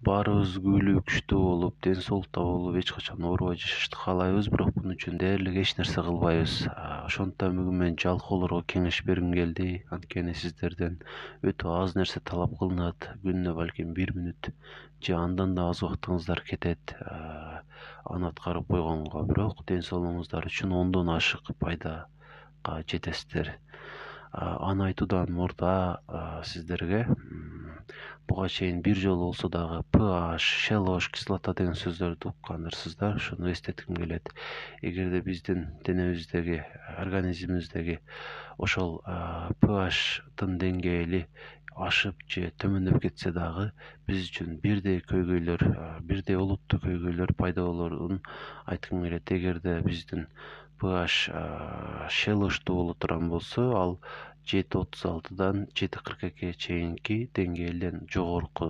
баарыбыз күбөлүү күчтүү болуп, ден соолукта болуп, эч качан оорубай жашашты каалайбыз, бирок бунун үчүн дээрлик эч нерсе кылбайбыз. Ошондуктан бүгүн мен жалкоолорго кеңеш бергим келди. Анткени сиздерден өтө аз нерсе талап кылынат. Күнүнө балким 1 мүнөт же андан да аз убактыңыздар кетет аны аткарып койгонго. Бирок ден соолугуңуздар үчүн ондон ашык пайдага жетесиздер. Аны айтуудан мурда сиздерге буга чейин бир жолу болсо дагы pH, шелош, кислота деген сөздөрдү уккандырсыздар. Ошону эстетким келет. Эгерде биздин денебиздеги, организмибиздеги ошол pH'тын деңгээли ашып же төмөндөп кетсе дагы биз үчүн бирдей көйгөйлөр, бирдей олуттуу көйгөйлөр пайда болорун айткым келет. Эгерде биздин pH шелоштуу боло турган болсо, ал 7,36дан 7,42 чейинки деңгээлден жогорку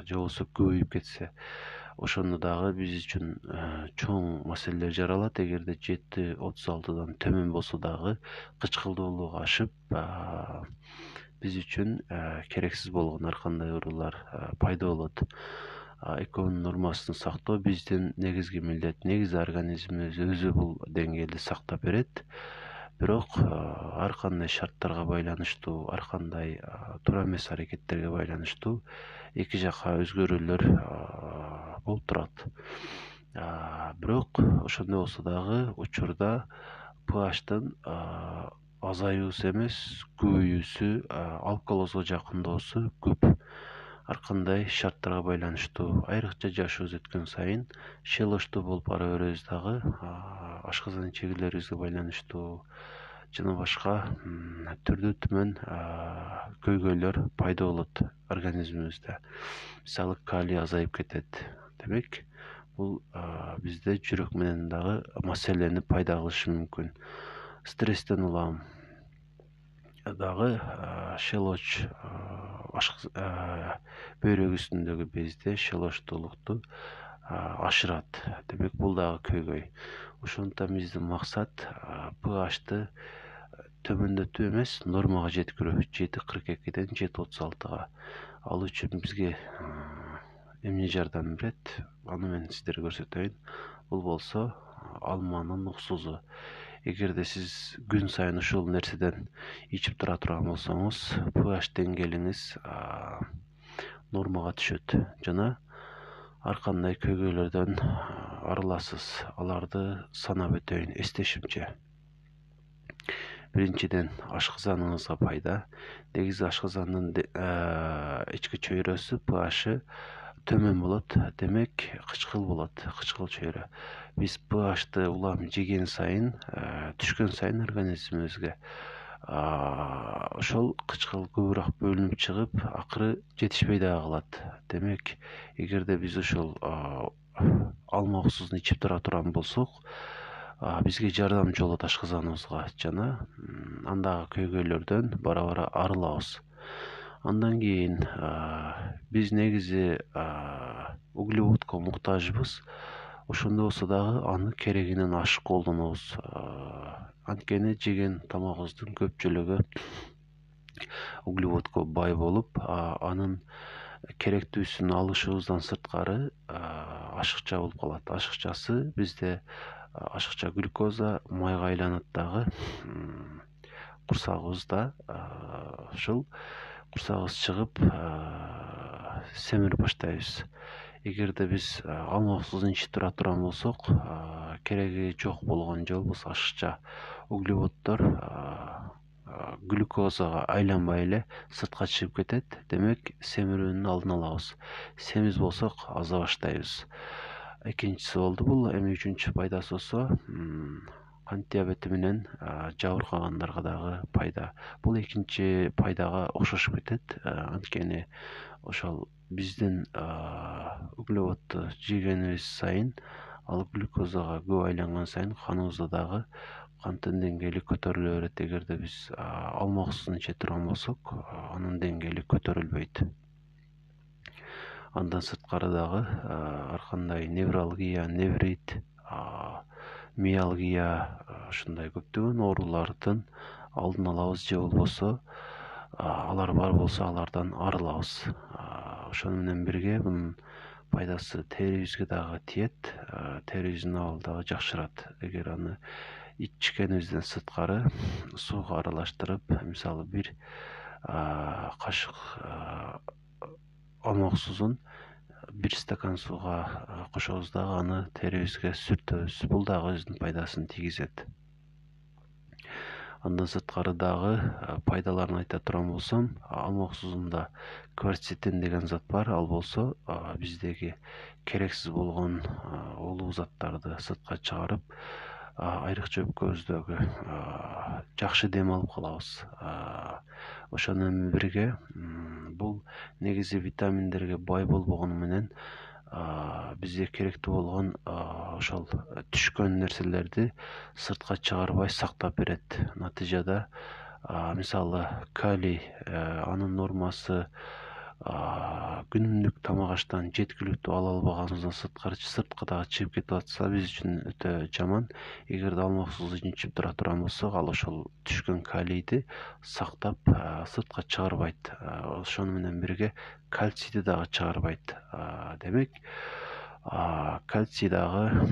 же болбосо көбөйүп кетсе, ошондо дагы биз үчүн чоң маселелер жаралат. Эгерде 7,36дан төмөн болсо дагы кычкылдуулугу ашып, биз үчүн керексиз болгон ар кандай оорулар пайда болот. Экөөнүн нормасын сактоо биздин негизги милдет. Негизи организмибиз өзү бул деңгээлди сактап берет. Бирок ар кандай шарттарга байланыштуу, ар кандай туура эмес аракеттерге байланыштуу эки жака өзгөрүүлөр болуп турат. Бирок ошондой болсо дагы учурда pH'тын азаюусу эмес, көбөйүүсү, алкалозго жакындоосу көп. Ар кандай шарттарга байланыштуу, айрыкча жашыбыз өткөн сайын шелоштуу болуп бара беребиз дагы, ашказан чегилерибизге байланыштуу жана башка түрдүү түмөн көйгөйлөр пайда болот организмибизде. Мисалы, калий азайып кетет. Демек, бул бизде жүрөк менен дагы маселени пайда кылышы мүмкүн. Стресстен улам дагы шелоч бөйрөк үстүндөгү безде шелоштуулукту ашырат. Демек, бул дагы көйгөй. Ошондуктан биздин максат pH'ты төмөндөтүү эмес, нормага жеткирүү. 7,42ден 7,36га. Ал үчүн бизге эмне жардам берет? Аны мен сиздерге көрсөтөйүн. Бул болсо алманын уксузу. Эгерде сиз күн сайын ушул нерседен ичип тура турган болсоңуз, pH деңгээлиңиз нормага түшөт жана ар кандай көйгөйлөрдөн арыласыз. Аларды санап өтөйүн эстешимче. Биринчиден, ашказаныңызга пайда. Негизи ашказандын ички чөйрөсү pH'ы төмөн болот. Демек, кычкыл болот, кычкыл чөйрө. Биз pH'ты улам жеген сайын, түшкөн сайын организмибизге ошол кычкыл көбүрөөк бөлүнүп чыгып, акыры жетишпей дагы калат. Демек, эгерде биз ошол алма уксузун ичип тура турган болсок, бизге жардамчы болот ашказаныбызга жана андагы көйгөйлөрдөн бара-бара арылабыз. Андан кийин биз негизи углеводко муктажбыз. Ошондой болсо дагы аны керегинен ашык колдонобуз. Анткени жеген тамагыбыздын көпчүлүгү углеводко бай болуп, анын керектүүсүн алышыбыздан сырткары ашыкча болуп калат. Ашыкчасы бизде ашыкча глюкоза майга айланат дагы курсагыбызда. Ушул курсагыбыз чыгып, семирип баштайбыз. Эгерде биз алма уксузун ичип тура турган болсок, кереги жок болгон же болбосо ашыкча углеводдор глюкозага айланбай эле сыртка чыгып кетет. Демек, семирүүнүн алдын алабыз. Семиз болсок, аза баштайбыз. Экинчиси болду бул. Эми үчүнчү пайдасы болсо, кант диабети менен жабыркагандарга дагы пайда. Бул экинчи пайдага окшошуп кетет. Анткени ошол биздин углеводду жегенибиз сайын, ал глюкозага көп айланган сайын каныбызда дагы канттын деңгээли көтөрүлө берет. Эгерде биз алма уксузун иче турган болсок, анын деңгээли көтөрүлбөйт. Андан сырткары дагы ар кандай невралгия, неврит, миалгия, ушундай көптөгөн оорулардын алдын алабыз же болбосо алар бар болсо алардан арылабыз. ошону менен бирге мунун пайдасы терибизге дагы тиет. Терибиздин абалы дагы жакшырат. Эгер аны ичкенибизден сырткары сууга аралаштырып, мисалы бир кашык алмак суусун бир стакан сууга кошобуз дагы аны терибизге сүртөбүз. Бул дагы өзүнүн пайдасын тийгизет. Андан сырткары дагы пайдаларын айта турган болсом, алмак суусунда кверцетин деген зат бар. Ал болсо биздеги керексиз болгон улуу заттарды сыртка чыгарып, айрыкча өпкөбүздөгү жакшы дем алып калабыз. Ошону менен бирге бул негизи витаминдерге бай болбогону менен бизге керектүү болгон ошол түшкөн нерселерди сыртка чыгарбай сактап берет. Натыйжада мисалы калий анын нормасы күнүмдүк тамак аштан жеткиликтүү ала албаганыбыздан сырткыдагы чыгып кетип атса биз үчүн өтө жаман. Эгерде алмак суусун ичип тура турган болсок, ал ошол түшкөн калийди сактап сыртка чыгарбайт. Ошону менен бирге кальцийди дагы чыгарбайт. Демек, кальций дагы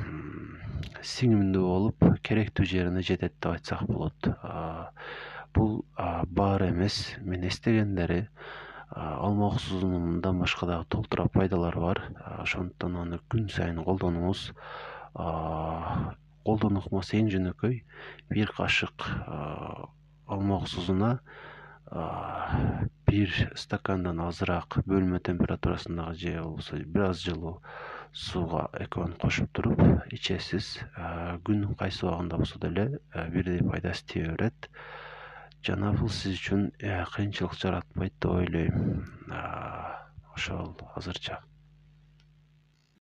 сиңимдүү болуп, керектүү жерине жетет деп айтсак болот. Бул баары эмес, мен эстегендери алмак суусунун мындан башка дагы толтура пайдалары бар. Ошондуктан аны күн сайын колдонуңуз. Колдонуу ыкмасы эң жөнөкөй. Бир кашык алмак суусуна бир стакандан азыраак бөлмө температурасындагы же болбосо бир аз жылуу сууга экөөнү кошуп туруп ичесиз. Күнүнүн кайсы убагында болсо деле бирдей пайдасы тие берет. Жана бул сиз үчүн кыйынчылык жаратпайт деп ойлойм. Ошол азырча.